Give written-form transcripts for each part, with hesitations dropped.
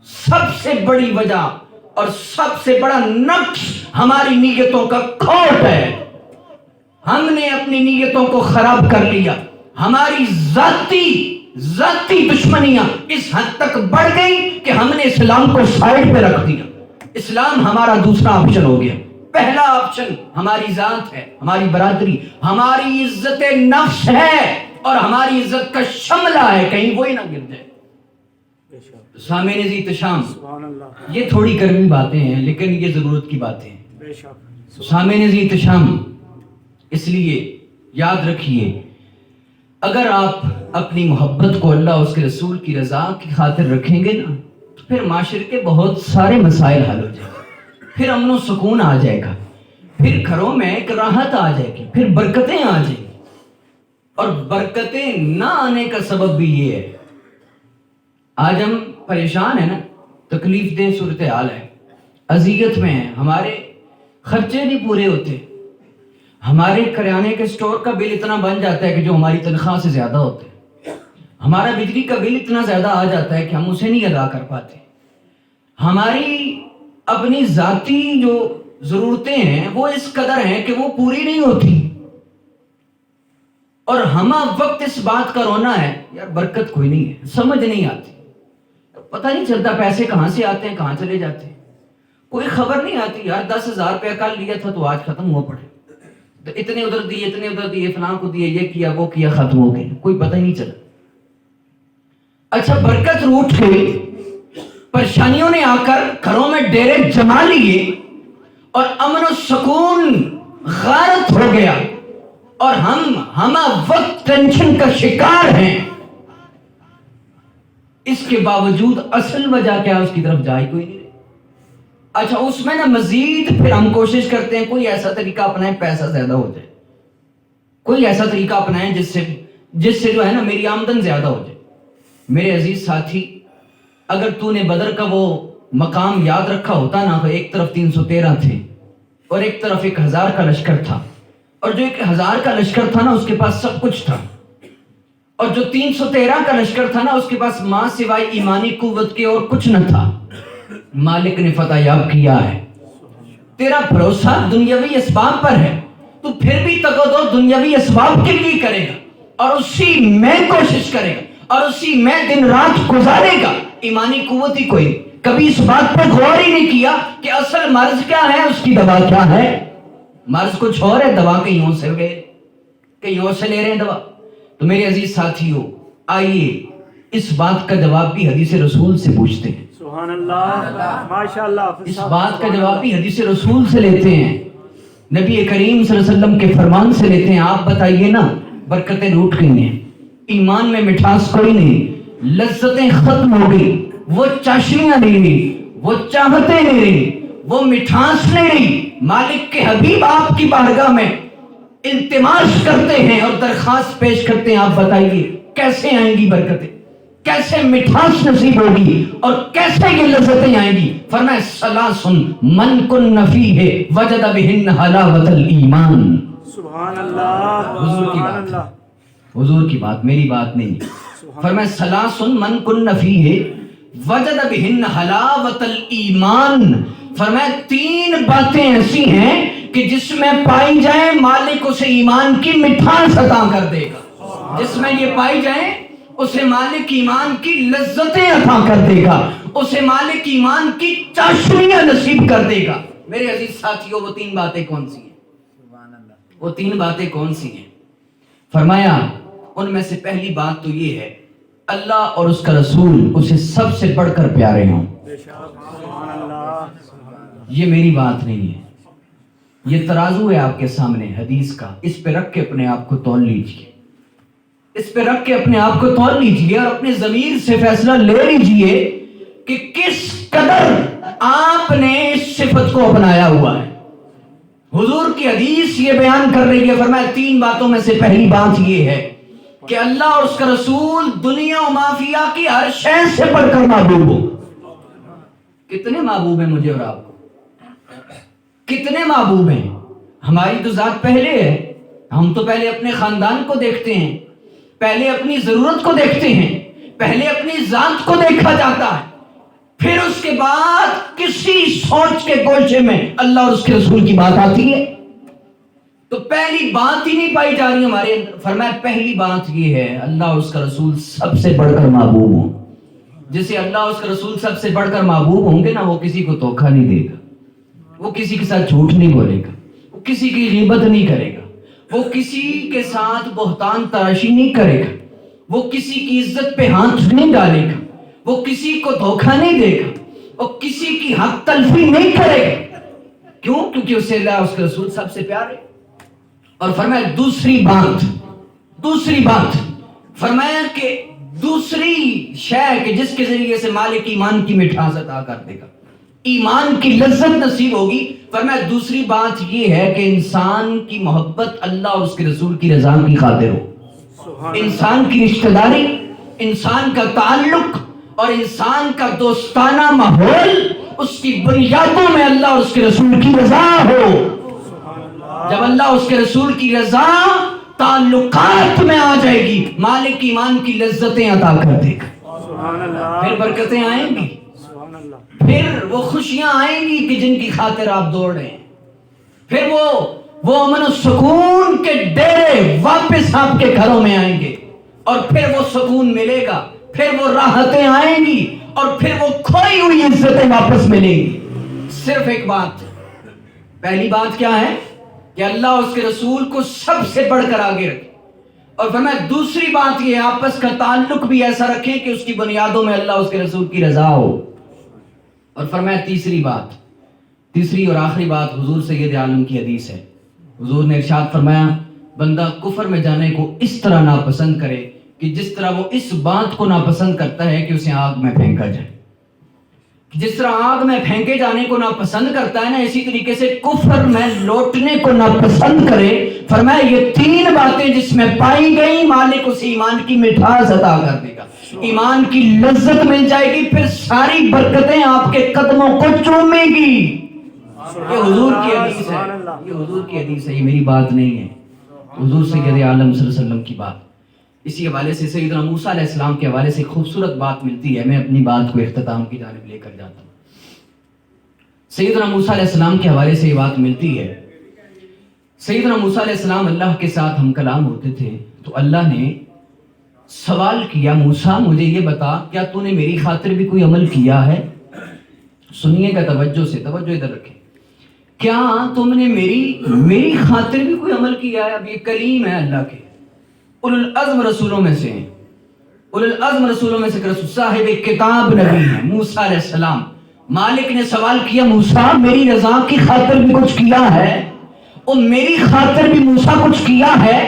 سب سے بڑی وجہ اور سب سے بڑا نقص ہماری نیتوں کا کھوٹ ہے. ہم نے اپنی نیتوں کو خراب کر لیا. ہماری ذاتی دشمنیاں اس حد تک بڑھ گئی کہ ہم نے اسلام کو سائڈ پہ رکھ دیا. اسلام ہمارا دوسرا آپشن ہو گیا. پہلا آپشن ہماری ذات ہے, ہماری برادری, ہماری عزت نفس ہے اور ہماری عزت کا شملہ ہے, کہیں وہی نہ گر جائے. سامعین احتشام, یہ تھوڑی گرمی باتیں ہیں لیکن یہ ضرورت کی باتیں ہیں. سامعین احتشام, اس لیے یاد رکھیے, اگر آپ اپنی محبت کو اللہ اور اس کے رسول کی رضا کی خاطر رکھیں گے نا, تو پھر معاشرے کے بہت سارے مسائل حل ہو جائیں گے. پھر امن و سکون آ جائے گا, پھر گھروں میں ایک راحت آ جائے گی, پھر برکتیں آ جائیں گی. اور برکتیں نہ آنے کا سبب بھی یہ ہے, آج ہم پریشان ہیں نا, تکلیف دہ صورتحال ہے, اذیت میں ہیں, ہمارے خرچے نہیں پورے ہوتے, ہمارے کریانے کے سٹور کا بل اتنا بن جاتا ہے کہ جو ہماری تنخواہ سے زیادہ ہوتا ہے, ہمارا بجلی کا بل اتنا زیادہ آ جاتا ہے کہ ہم اسے نہیں ادا کر پاتے, ہماری اپنی ذاتی جو ضرورتیں ہیں وہ اس قدر ہیں کہ وہ پوری نہیں ہوتی, اور ہمہ وقت اس بات کا رونا ہے یار برکت کوئی نہیں ہے, سمجھ نہیں آتی, پتہ نہیں چلتا پیسے کہاں سے آتے ہیں کہاں چلے جاتے ہیں, کوئی خبر نہیں آتی. یار 10,000 روپیہ کل لیا تھا تو آج ختم ہوا پڑے, تو اتنے ادھر دیے فلاں کو دیے, یہ کیا وہ کیا, ختم ہو گئے, کوئی پتہ ہی نہیں چلا. اچھا برکت روٹ گئی, پریشانیوں نے آ کر گھروں میں ڈیرے جما لیے اور امن و سکون غارت ہو گیا, اور ہم وقت ٹینشن کا شکار ہیں. اس کے باوجود اصل وجہ کیا, اس کی طرف جائے کوئی نہیں. اچھا اس میں نا مزید پھر ہم کوشش کرتے ہیں کوئی ایسا طریقہ اپنائیں پیسہ زیادہ ہو جائے, کوئی ایسا طریقہ اپنائیں جس سے جو ہے نا میری آمدن زیادہ ہو جائے. میرے عزیز ساتھی, اگر تو نے بدر کا وہ مقام یاد رکھا ہوتا نا, تو ایک طرف 313 تھے اور ایک طرف 1000 کا لشکر تھا, اور جو 1000 کا لشکر تھا نا اس کے پاس سب کچھ تھا, اور جو 313 کا لشکر تھا نا اس کے پاس ماں سوائے ایمانی قوت کے اور کچھ نہ تھا. مالک نے فتح یاب کیا ہے. تیرا بھروسہ دنیاوی اسباب پر ہے, تو پھر بھی تقدو دنیاوی اسباب کے لیے کرے گا اور اسی میں کوشش کرے گا اور اسی میں دن رات گزارے گا. ایمانی قوت ہی کوئی کبھی اس بات پر غور ہی نہیں کیا کہ اصل مرض کیا ہے, اس کی دوا کیا ہے. مرض کچھ اور ہے, دوا کہیں اور سے لے رہے ہیں دوا. تو میرے عزیز ساتھیوں, آئیے اس بات کا جواب بھی حدیث رسول سے پوچھتے ہیں. سبحان اللہ, ماشاءاللہ. اس بات کا جواب بھی حدیث رسول سے لیتے ہیں, نبی کریم صلی اللہ علیہ وسلم کے فرمان سے لیتے ہیں. آپ بتائیے نا, برکتیں روٹ گئی ہیں, ایمان میں مٹھاس کوئی نہیں, لذتیں ختم ہو گئی, وہ چاشنیاں نہیں رہی, وہ چاہتیں نہیں رہی, وہ مٹھاس نہیں رہی. مالک کے حبیب آپ کی بارگاہ میں التماس کرتے ہیں اور درخواست پیش کرتے ہیں, آپ بتائیے کیسے آئیں گی برکتیں, کیسے مٹھاس نصیب ہوگی اور کیسے یہ لذتیں آئیں گی. فرمایا ثلاثن من کن فیہ وجد بہن حلاوت الایمان. سبحان اللہ, حضور کی سبحان بات, اللہ. حضور کی بات, میری بات نہیں. فرمایا ثلاثن من کن فیہ وجد بہن حلاوت الایمان. فرمایا 3 باتیں ایسی ہیں کہ جس میں پائی جائیں مالک اسے ایمان کی مٹھاس عطا کر دے گا. جس میں یہ پائی جائیں اسے مالک ایمان کی لذتیں عطا کر دے گا, اسے مالک ایمان کی چاشنیاں نصیب کر دے گا. میرے عزیز ساتھیوں, وہ 3 باتیں کون سی ہیں؟ وہ 3 باتیں کون سی ہیں؟ فرمایا ان میں سے پہلی بات تو یہ ہے, اللہ اور اس کا رسول اسے سب سے بڑھ کر پیارے ہوں. سبحان اللہ. یہ میری بات نہیں ہے, یہ ترازو ہے آپ کے سامنے حدیث کا, اس پہ رکھ کے اپنے آپ کو تول لیجئے, اس پہ رکھ کے اپنے آپ کو تول لیجئے اور اپنے ضمیر سے فیصلہ لے لیجئے کہ کس قدر آپ نے اس صفت کو اپنایا ہوا ہے. حضور کی حدیث یہ بیان کر رہی ہے, فرمایا 3 باتوں میں سے پہلی بات یہ ہے کہ اللہ اور اس کا رسول دنیا و مافیا کی ہر شے سے بڑھ کر محبوب ہو. کتنے محبوب ہیں مجھے اور آپ کو, کتنے محبوب ہیں؟ ہماری تو ذات پہلے ہے, ہم تو پہلے اپنے خاندان کو دیکھتے ہیں, پہلے اپنی ضرورت کو دیکھتے ہیں, پہلے اپنی ذات کو دیکھا جاتا ہے, پھر کے بعد کسی سوچ کے گوشے میں اللہ اور اس کے رسول کی بات آتی ہے؟ تو پہلی بات ہی نہیں پائی جا رہی ہمارے اندر. فرمایا پہلی بات یہ ہے اللہ اور اس کا رسول سب سے بڑھ کر محبوب ہوں. جسے اللہ اور اس کا رسول سب سے بڑھ کر محبوب ہوں گے نا، وہ کسی کو دھوکہ نہیں دے گا، وہ کسی کے ساتھ جھوٹ نہیں بولے گا، وہ کسی کی غیبت نہیں کرے گا، وہ کسی کے ساتھ بہتان تراشی نہیں کرے گا، وہ کسی کی عزت پہ ہاتھ نہیں ڈالے گا، وہ کسی کو دھوکہ نہیں دے گا، وہ کسی کی حق تلفی نہیں کرے گا. کیوں؟ کیونکہ اسے اللہ اور اس کے رسول سب سے پیارے. اور فرمایا دوسری بات فرمایا کہ دوسری شے کہ جس کے ذریعے سے مالک ایمان کی مٹھاس عطا کر دے گا، ایمان کی لذت نصیب ہوگی. فرمایا دوسری بات یہ ہے کہ انسان کی محبت اللہ اور اس کے رسول کی رضا کی خاطر ہو. انسان کی رشتہ داری، انسان کا تعلق اور انسان کا دوستانہ ماحول، اس کی بنیادوں میں اللہ اور اس کے رسول کی رضا ہو. جب اللہ اور اس کے رسول کی رضا تعلقات میں آ جائے گی، مالک ایمان کی لذتیں عطا کر دے گا. پھر برکتیں آئیں گی، پھر وہ خوشیاں آئیں گی کہ جن کی خاطر آپ دوڑ رہے ہیں. پھر وہ امن و سکون کے ڈیرے واپس آپ کے گھروں میں آئیں گے، اور پھر وہ سکون ملے گا، پھر وہ راحتیں آئیں گی، اور پھر وہ کھوئی ہوئی عزتیں واپس ملیں گی. صرف ایک بات، پہلی بات کیا ہے کہ اللہ اور اس کے رسول کو سب سے بڑھ کر آگے رکھیں. اور فرمایا دوسری بات یہ آپس کا تعلق بھی ایسا رکھیں کہ اس کی بنیادوں میں اللہ اور اس کے رسول کی رضا ہو. اور فرمایا تیسری اور آخری بات حضور سید عالم کی حدیث ہے. حضور نے ارشاد فرمایا بندہ کفر میں جانے کو اس طرح ناپسند کرے کہ جس طرح وہ اس بات کو ناپسند کرتا ہے کہ اسے آگ میں پھینکا جائے. جس طرح آگ میں پھینکے جانے کو ناپسند کرتا ہے نا، اسی طریقے سے کفر میں لوٹنے کو ناپسند کرے. فرمایا یہ تین باتیں جس میں پائی گئی، مالک اسے ایمان کی مٹھاس عطا کر دے گا، ایمان کی لذت مل جائے گی، پھر ساری برکتیں آپ کے قدموں کو چومے گی. یہ حضور کی حدیث ہے، یہ حضور کی حدیث ہے، یہ میری بات نہیں ہے، حضور سید عالم صلی اللہ علیہ وسلم کی بات. اسی حوالے سے سیدنا موسیٰ علیہ السلام کے حوالے سے خوبصورت بات ملتی ہے. میں اپنی بات کو اختتام کی جانب لے کر جاتا ہوں. سیدنا موسیٰ علیہ السلام کے حوالے سے یہ بات ملتی ہے. سیدنا موسیٰ علیہ السلام اللہ کے ساتھ ہم کلام ہوتے تھے تو اللہ نے سوال کیا، موسیٰ مجھے یہ بتا کیا تو نے میری خاطر بھی کوئی عمل کیا ہے؟ سنیے گا توجہ سے، توجہ ادھر رکھیں. کیا تم نے میری خاطر بھی کوئی عمل کیا ہے؟ اب یہ کلیم ہے اللہ کے، اولو العزم رسولوں میں سے ہیں، اولو العزم رسولوں میں سے رسول صاحب کتاب نبی ہیں موسیٰ علیہ السلام. مالک نے سوال کیا موسیٰ میری رضا کی خاطر بھی کچھ کیا ہے؟ اور میری خاطر بھی موسیٰ کچھ کیا ہے؟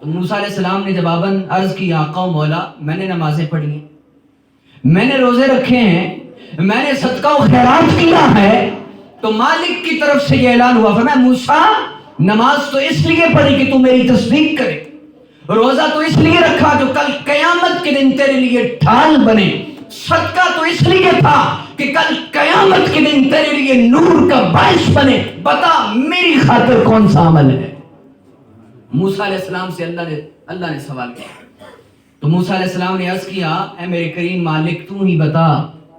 تو موسیٰ علیہ السلام نے جواباً عرض کی آقا و مولا میں نے نمازیں پڑھی ہیں، میں نے روزے رکھے ہیں، میں نے صدقہ و خیرات کیا ہے. تو مالک کی طرف سے یہ اعلان ہوا، فرمایا موسیٰ نماز تو اس لیے پڑھی کہ تو میری تصدیق کرے، روزہ تو اس لیے رکھا جو کل قیامت کے دن تیرے لیے ڈھال بنے، صدقہ تو اس لیے تھا کہ کل قیامت کے دن تیرے لیے نور کا باعث بنے. بتا میری خاطر کون سا عمل ہے؟ موسیٰ علیہ السلام سے اللہ نے سوال کیا. تو موسیٰ علیہ السلام نے عرض کیا اے میرے کریم مالک تو ہی بتا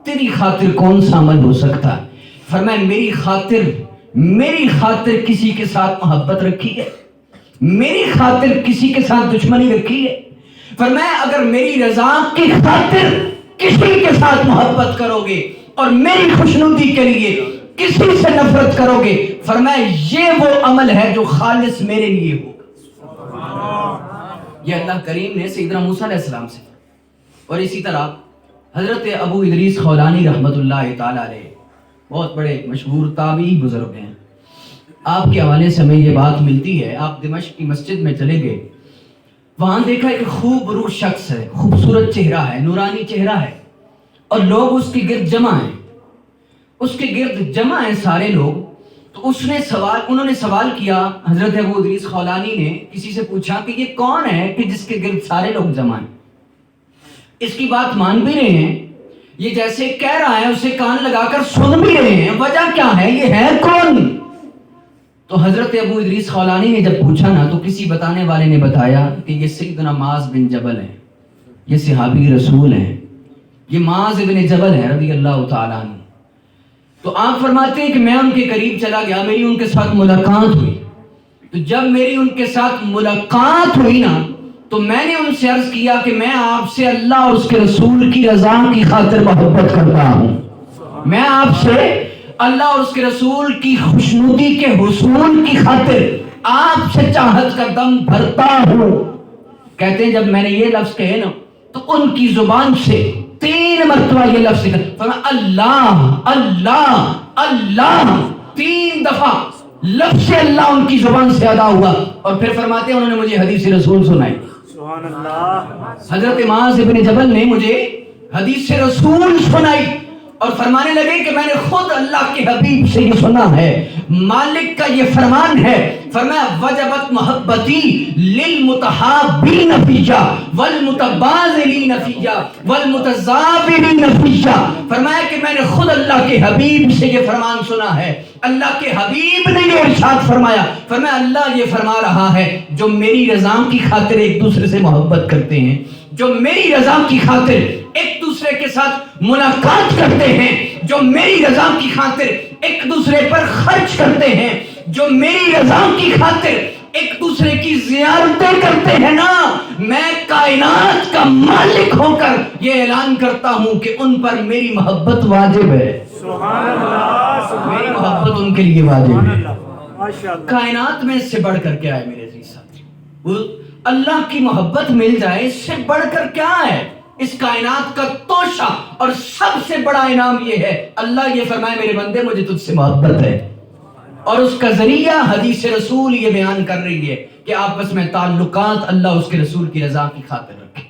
تیری خاطر کون سا عمل ہو سکتا ہے؟ فرمایا میری خاطر کسی کے ساتھ محبت رکھی ہے، میری خاطر کسی کے ساتھ دشمنی رکھی ہے. فرمایا اگر میری رضا کی خاطر کسی کے ساتھ محبت کرو گے اور میری خوشنودی کے لیے کسی سے نفرت کرو گے، فرمایا یہ وہ عمل ہے جو خالص میرے لیے ہو. یہ اللہ کریم نے سیدنا موسیٰ علیہ السلام سے. اور اسی طرح حضرت ابو ادریس خولانی رحمت اللہ تعالی علیہ بہت بڑے مشہور تابعی بزرگ ہیں. آپ کے حوالے سے ہمیں یہ بات ملتی ہے، آپ دمشق کی مسجد میں چلے گئے، وہاں دیکھا ایک خوب روح شخص ہے، خوبصورت چہرہ ہے، نورانی چہرہ ہے، اور لوگ اس کے گرد جمع ہیں، اس کے گرد جمع ہیں سارے لوگ. تو انہوں نے سوال کیا، حضرت ابو ادریس خولانی نے کسی سے پوچھا کہ یہ کون ہے کہ جس کے گرد سارے لوگ جمع ہیں، اس کی بات مان بھی رہے ہیں، یہ جیسے کہہ رہا ہے اسے کان لگا کر سن بھی رہے ہیں، وجہ کیا ہے، یہ ہے کون؟ تو حضرت ابو ادریس خولانی نے جب پوچھا نا تو کسی بتانے والے نے بتایا کہ یہ سیدنا معاذ بن جبل ہیں، یہ صحابی رسول ہیں، یہ معاذ بن جبل ہے رضی اللہ تعالیٰ عنہ. تو آپ فرماتے ہیں کہ میں ان کے قریب چلا گیا, میری ان کے ساتھ ملاقات ہوئی. تو جب میری ان کے ساتھ ملاقات ہوئی نا, تو میں نے ان سے عرض کیا کہ میں آپ سے اللہ اور اس کے رسول کی رضا کی خاطر محبت کرتا ہوں. میں آپ سے اللہ اور اس کے رسول کی خوشنودی کے حصول کی خاطر آپ سے چاہت کا دم بھرتا ہوں. کہتے ہیں جب میں نے یہ لفظ کہے نا, تو ان کی زبان سے 3 مرتبہ یہ لفظ نکلا. فرمایا اللہ اللہ اللہ, 3 دفعہ لفظ اللہ ان کی زبان سے ادا ہوا. اور پھر فرماتے ہیں انہوں نے مجھے حدیث رسول سنائی. سبحان اللہ. حضرت معاذ ابن جبل نے مجھے حدیث رسول سنائی اور فرمانے لگے کہ میں نے خود اللہ کے حبیب سے یہ سنا ہے, مالک کا یہ فرمان ہے. فرمایا وجبت محبتی للمتحابین فیہ والمتبادلین فیہ والمتزاورین فیہ. فرمایا کہ میں نے خود اللہ کے حبیب سے یہ فرمان سنا ہے. اللہ کے حبیب نے یہ ارشاد فرمایا, فرمایا اللہ یہ فرما رہا ہے جو میری رضا کی خاطر ایک دوسرے سے محبت کرتے ہیں, جو میری رضا کی خاطر ایک دوسرے کے ساتھ ملاقات کرتے ہیں, جو میری رضا کی خاطر ایک دوسرے پر خرچ کرتے ہیں, جو میری رضا کی خاطر ایک دوسرے کی زیارتیں کرتے ہیں نا, میں کائنات کا مالک ہو کر یہ اعلان کرتا ہوں کہ ان پر میری محبت واجب ہے. سبحان اللہ. میری محبت ان کے لیے واجب ہے. ماشاءاللہ. کائنات میں اس سے بڑھ کر کیا ہے میرے عزیز ساتھی؟ وہ اللہ کی محبت مل جائے, اس سے بڑھ کر کیا ہے؟ اس کائنات کا توشہ اور سب سے بڑا انعام یہ ہے, اللہ یہ فرمائے میرے بندے مجھے تجھ سے محبت ہے. اور اس کا ذریعہ حدیث رسول یہ بیان کر رہی ہے کہ آپس میں تعلقات اللہ اس کے رسول کی رضا کی خاطر رکھیں.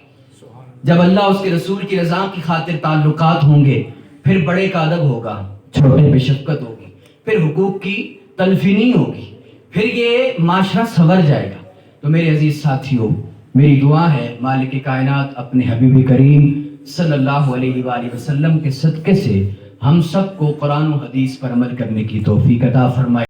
جب اللہ اس کے رسول کی رضا کی خاطر تعلقات ہوں گے, پھر بڑے کا ادب ہوگا, چھوٹے پہ شفقت ہوگی, پھر حقوق کی تلفی نہیں ہوگی, پھر یہ معاشرہ سنور جائے گا. تو میرے عزیز ساتھیوں, میری دعا ہے مالک کائنات اپنے حبیب کریم صلی اللہ علیہ وآلہ وسلم کے صدقے سے ہم سب کو قرآن و حدیث پر عمل کرنے کی توفیق عطا فرمائے.